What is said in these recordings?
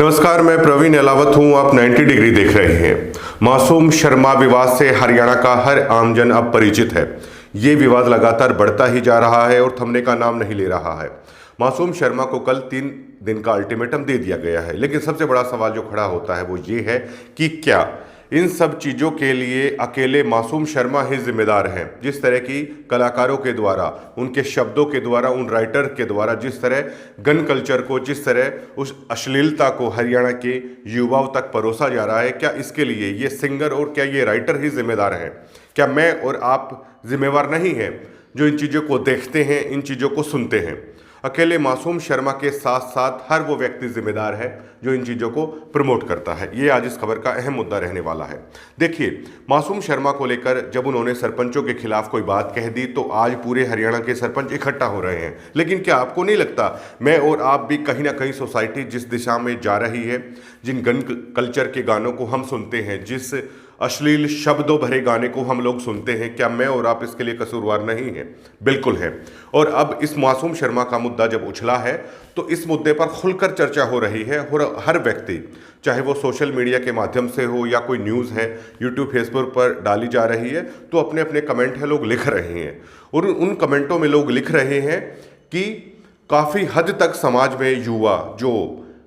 नमस्कार, मैं प्रवीण अलावत हूं। आप 90 डिग्री देख रहे हैं। मासूम शर्मा विवाद से हरियाणा का हर आमजन अब परिचित है। ये विवाद लगातार बढ़ता ही जा रहा है और थमने का नाम नहीं ले रहा है। मासूम शर्मा को कल 3 दिन का अल्टीमेटम दे दिया गया है, लेकिन सबसे बड़ा सवाल जो खड़ा होता है वो ये है कि क्या इन सब चीज़ों के लिए अकेले मासूम शर्मा ही जिम्मेदार हैं। जिस तरह की कलाकारों के द्वारा, उनके शब्दों के द्वारा, उन राइटर के द्वारा जिस तरह गन कल्चर को, जिस तरह उस अश्लीलता को हरियाणा के युवाओं तक परोसा जा रहा है, क्या इसके लिए ये सिंगर और क्या ये राइटर ही जिम्मेदार हैं? क्या मैं और आप जिम्मेवार नहीं हैं जो इन चीज़ों को देखते हैं, इन चीज़ों को सुनते हैं? अकेले मासूम शर्मा के साथ साथ हर वो व्यक्ति जिम्मेदार है जो इन चीज़ों को प्रमोट करता है। ये आज इस खबर का अहम मुद्दा रहने वाला है। देखिए, मासूम शर्मा को लेकर जब उन्होंने सरपंचों के खिलाफ कोई बात कह दी तो आज पूरे हरियाणा के सरपंच इकट्ठा हो रहे हैं। लेकिन क्या आपको नहीं लगता मैं और आप भी कहीं ना कहीं सोसाइटी जिस दिशा में जा रही है, जिन गन कल्चर के गानों को हम सुनते हैं, जिस अश्लील शब्दों भरे गाने को हम लोग सुनते हैं, क्या मैं और आप इसके लिए कसूरवार नहीं हैं? बिल्कुल है। और अब इस मासूम शर्मा का मुद्दा जब उछला है तो इस मुद्दे पर खुलकर चर्चा हो रही है और हर व्यक्ति, चाहे वो सोशल मीडिया के माध्यम से हो या कोई न्यूज़ है यूट्यूब फेसबुक पर डाली जा रही है, तो अपने अपने कमेंट है लोग लिख रहे हैं। और उन कमेंटों में लोग लिख रहे हैं कि काफ़ी हद तक समाज में युवा जो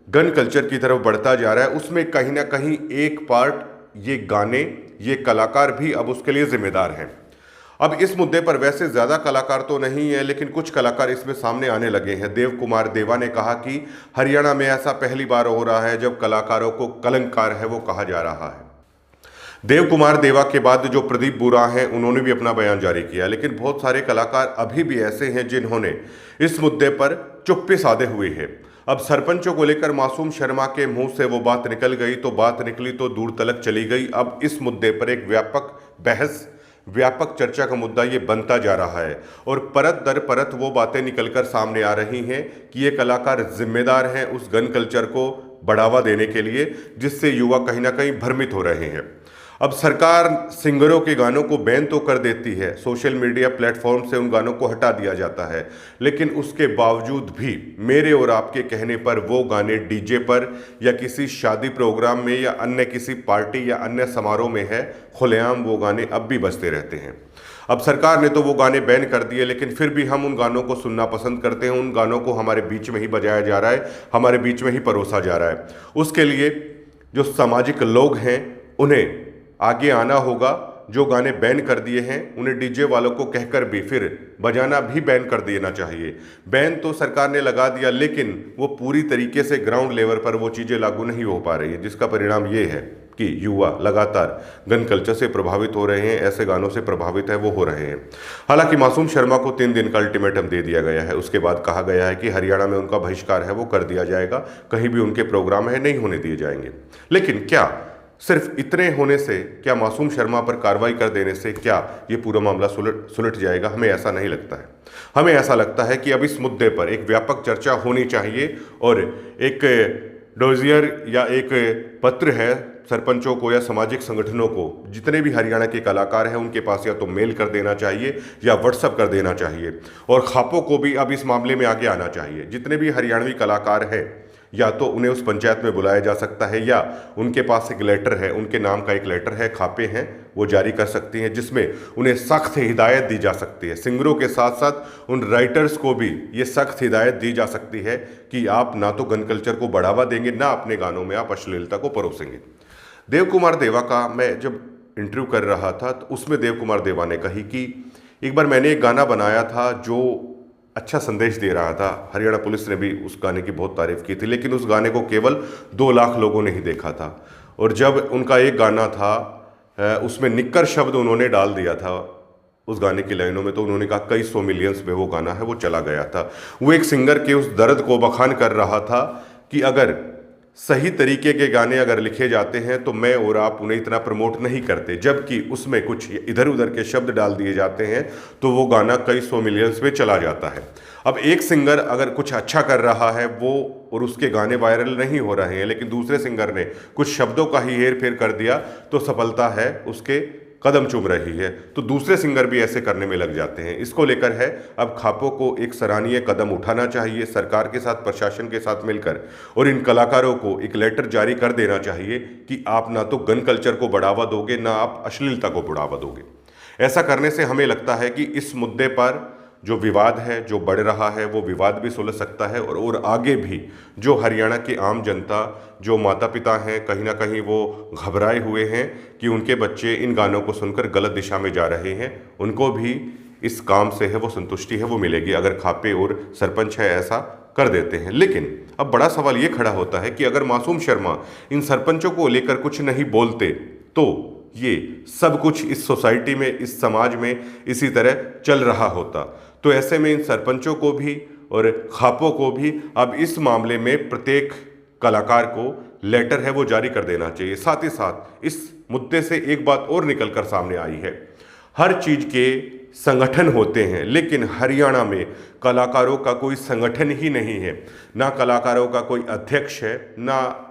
गन कल्चर की तरफ बढ़ता जा रहा है, उसमें कहीं ना कहीं एक पार्ट ये गाने, ये कलाकार भी अब उसके लिए जिम्मेदार हैं। अब इस मुद्दे पर वैसे ज़्यादा कलाकार तो नहीं है, लेकिन कुछ कलाकार इसमें सामने आने लगे हैं। देव कुमार देवा ने कहा कि हरियाणा में ऐसा पहली बार हो रहा है जब कलाकारों को कलंकार है वो कहा जा रहा है। देव कुमार देवा के बाद जो प्रदीप बुरा हैं, उन्होंने भी अपना बयान जारी किया। लेकिन बहुत सारे कलाकार अभी भी ऐसे हैं जिन्होंने इस मुद्दे पर चुप्पी साधे हुए हैं। अब सरपंचों को लेकर मासूम शर्मा के मुंह से वो बात निकल गई तो बात निकली तो दूर तलक चली गई। अब इस मुद्दे पर एक व्यापक बहस, व्यापक चर्चा का मुद्दा ये बनता जा रहा है और परत दर परत वो बातें निकलकर सामने आ रही हैं कि ये कलाकार जिम्मेदार हैं उस गन कल्चर को बढ़ावा देने के लिए, जिससे युवा कहीं ना कहीं भ्रमित हो रहे हैं। अब सरकार सिंगरों के गानों को बैन तो कर देती है, सोशल मीडिया प्लेटफॉर्म से उन गानों को हटा दिया जाता है, लेकिन उसके बावजूद भी मेरे और आपके कहने पर वो गाने डीजे पर या किसी शादी प्रोग्राम में या अन्य किसी पार्टी या अन्य समारोह में है, खुलेआम वो गाने अब भी बजते रहते हैं। अब सरकार ने तो वो गाने बैन कर दिए, लेकिन फिर भी हम उन गानों को सुनना पसंद करते हैं। उन गानों को हमारे बीच में ही बजाया जा रहा है, हमारे बीच में ही परोसा जा रहा है। उसके लिए जो सामाजिक लोग हैं उन्हें आगे आना होगा। जो गाने बैन कर दिए हैं उन्हें डीजे वालों को कहकर भी फिर बजाना भी बैन कर देना चाहिए। बैन तो सरकार ने लगा दिया, लेकिन वो पूरी तरीके से ग्राउंड लेवल पर वो चीज़ें लागू नहीं हो पा रही है, जिसका परिणाम ये है कि युवा लगातार गन कल्चर से प्रभावित हो रहे हैं, ऐसे गानों से प्रभावित है वो हो रहे हैं। हालांकि मासूम शर्मा को 3 दिन का अल्टीमेटम दे दिया गया है। उसके बाद कहा गया है कि हरियाणा में उनका बहिष्कार है वो कर दिया जाएगा, कहीं भी उनके प्रोग्राम है नहीं होने दिए जाएंगे। लेकिन क्या सिर्फ इतने होने से, क्या मासूम शर्मा पर कार्रवाई कर देने से क्या ये पूरा मामला सुलट जाएगा? हमें ऐसा नहीं लगता है। हमें ऐसा लगता है कि अब इस मुद्दे पर एक व्यापक चर्चा होनी चाहिए और एक डोजियर या एक पत्र है सरपंचों को या सामाजिक संगठनों को, जितने भी हरियाणा के कलाकार हैं उनके पास या तो मेल कर देना चाहिए या व्हाट्सएप कर देना चाहिए। और खापों को भी अब इस मामले में आगे आना चाहिए। जितने भी हरियाणवी कलाकार हैं, या तो उन्हें उस पंचायत में बुलाया जा सकता है या उनके पास एक लेटर है, उनके नाम का एक लेटर है, खापे हैं, वो जारी कर सकती हैं, जिसमें उन्हें सख्त हिदायत दी जा सकती है। सिंगरों के साथ साथ उन राइटर्स को भी ये सख्त हिदायत दी जा सकती है कि आप ना तो गन कल्चर को बढ़ावा देंगे, ना अपने गानों में आप अश्लीलता को परोसेंगे। देव कुमार देवा का मैं जब इंटरव्यू कर रहा था तो उसमें देव कुमार देवा ने कही कि एक बार मैंने एक गाना बनाया था जो अच्छा संदेश दे रहा था। हरियाणा पुलिस ने भी उस गाने की बहुत तारीफ की थी, लेकिन उस गाने को केवल 2 लाख लोगों ने ही देखा था। और जब उनका एक गाना था उसमें निक्कर शब्द उन्होंने डाल दिया था उस गाने की लाइनों में, तो उन्होंने कहा कई 100 मिलियंस में वो गाना है वो चला गया था। वो एक सिंगर के उस दर्द को बखान कर रहा था कि अगर सही तरीके के गाने अगर लिखे जाते हैं तो मैं और आप उन्हें इतना प्रमोट नहीं करते, जबकि उसमें कुछ इधर उधर के शब्द डाल दिए जाते हैं तो वो गाना कई 100 मिलियंस में चला जाता है। अब एक सिंगर अगर कुछ अच्छा कर रहा है वो और उसके गाने वायरल नहीं हो रहे हैं, लेकिन दूसरे सिंगर ने कुछ शब्दों का ही हेर फेर कर दिया तो सफलता है उसके कदम चूम रही है तो दूसरे सिंगर भी ऐसे करने में लग जाते हैं। इसको लेकर है अब खापों को एक सराहनीय कदम उठाना चाहिए सरकार के साथ, प्रशासन के साथ मिलकर, और इन कलाकारों को एक लेटर जारी कर देना चाहिए कि आप ना तो गन कल्चर को बढ़ावा दोगे, ना आप अश्लीलता को बढ़ावा दोगे। ऐसा करने से हमें लगता है कि इस मुद्दे पर जो विवाद है, जो बढ़ रहा है, वो विवाद भी सुलझ सकता है और आगे भी जो हरियाणा की आम जनता, जो माता पिता हैं, कहीं ना कहीं वो घबराए हुए हैं कि उनके बच्चे इन गानों को सुनकर गलत दिशा में जा रहे हैं, उनको भी इस काम से है वो संतुष्टि है वो मिलेगी अगर खापे और सरपंच है ऐसा कर देते हैं। लेकिन अब बड़ा सवाल ये खड़ा होता है कि अगर मासूम शर्मा इन सरपंचों को लेकर कुछ नहीं बोलते तो ये सब कुछ इस सोसाइटी में, इस समाज में इसी तरह चल रहा होता। तो ऐसे में इन सरपंचों को भी और खापों को भी अब इस मामले में प्रत्येक कलाकार को लेटर है वो जारी कर देना चाहिए। साथ ही साथ इस मुद्दे से एक बात और निकलकर सामने आई है, हर चीज़ के संगठन होते हैं लेकिन हरियाणा में कलाकारों का कोई संगठन ही नहीं है, ना कलाकारों का कोई अध्यक्ष है, ना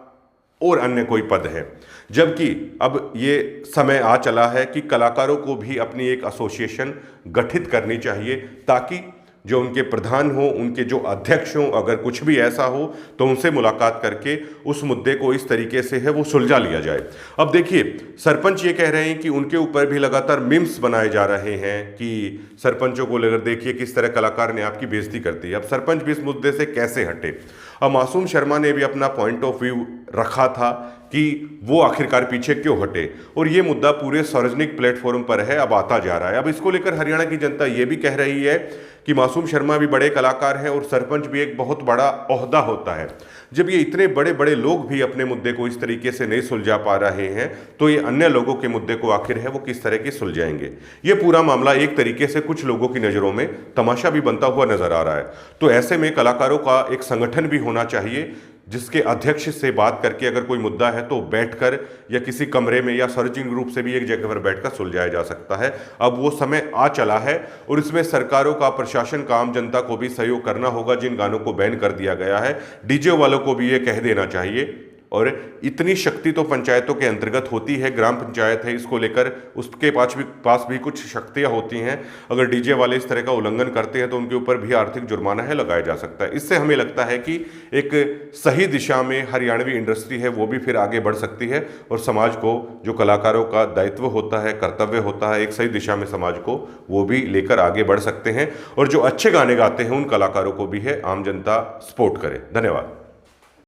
और अन्य कोई पद है। जबकि अब ये समय आ चला है कि कलाकारों को भी अपनी एक एसोसिएशन गठित करनी चाहिए ताकि जो उनके प्रधान हो, उनके जो अध्यक्ष हों, अगर कुछ भी ऐसा हो तो उनसे मुलाकात करके उस मुद्दे को इस तरीके से है वो सुलझा लिया जाए। अब देखिए, सरपंच ये कह रहे हैं कि उनके ऊपर भी लगातार मीम्स बनाए जा रहे हैं कि सरपंचों को लेकर देखिए किस तरह कलाकार ने आपकी बेइज्जती करती है। अब सरपंच भी इस मुद्दे से कैसे हटे? अब मासूम शर्मा ने भी अपना पॉइंट ऑफ व्यू रखा था कि वो आखिरकार पीछे क्यों हटे, और ये मुद्दा पूरे सार्वजनिक प्लेटफॉर्म पर है, अब आता जा रहा है। अब इसको लेकर हरियाणा की जनता ये भी कह रही है कि मासूम शर्मा भी बड़े कलाकार हैं और सरपंच भी एक बहुत बड़ा ओहदा होता है। जब ये इतने बड़े बड़े लोग भी अपने मुद्दे को इस तरीके से नहीं सुलझा पा रहे हैं तो ये अन्य लोगों के मुद्दे को आखिर है वो किस तरह के सुलझाएंगे? ये पूरा मामला एक तरीके से कुछ लोगों की नज़रों में तमाशा भी बनता हुआ नजर आ रहा है। तो ऐसे में कलाकारों का एक संगठन भी होना चाहिए जिसके अध्यक्ष से बात करके अगर कोई मुद्दा है तो बैठकर या किसी कमरे में या सार्वजनिक रूप से भी एक जगह पर बैठकर सुलझाया जा सकता है। अब वो समय आ चला है और इसमें सरकारों का, प्रशासन का, आम जनता को भी सहयोग करना होगा। जिन गानों को बैन कर दिया गया है, डीजे वालों को भी ये कह देना चाहिए। और इतनी शक्ति तो पंचायतों के अंतर्गत होती है, ग्राम पंचायत है, इसको लेकर उसके पास भी कुछ शक्तियां होती हैं। अगर डीजे वाले इस तरह का उल्लंघन करते हैं तो उनके ऊपर भी आर्थिक जुर्माना है लगाया जा सकता है। इससे हमें लगता है कि एक सही दिशा में हरियाणवी इंडस्ट्री है वो भी फिर आगे बढ़ सकती है और समाज को जो कलाकारों का दायित्व होता है, कर्तव्य होता है, एक सही दिशा में समाज को वो भी लेकर आगे बढ़ सकते हैं। और जो अच्छे गाने गाते हैं उन कलाकारों को भी है आम जनता सपोर्ट करे। धन्यवाद।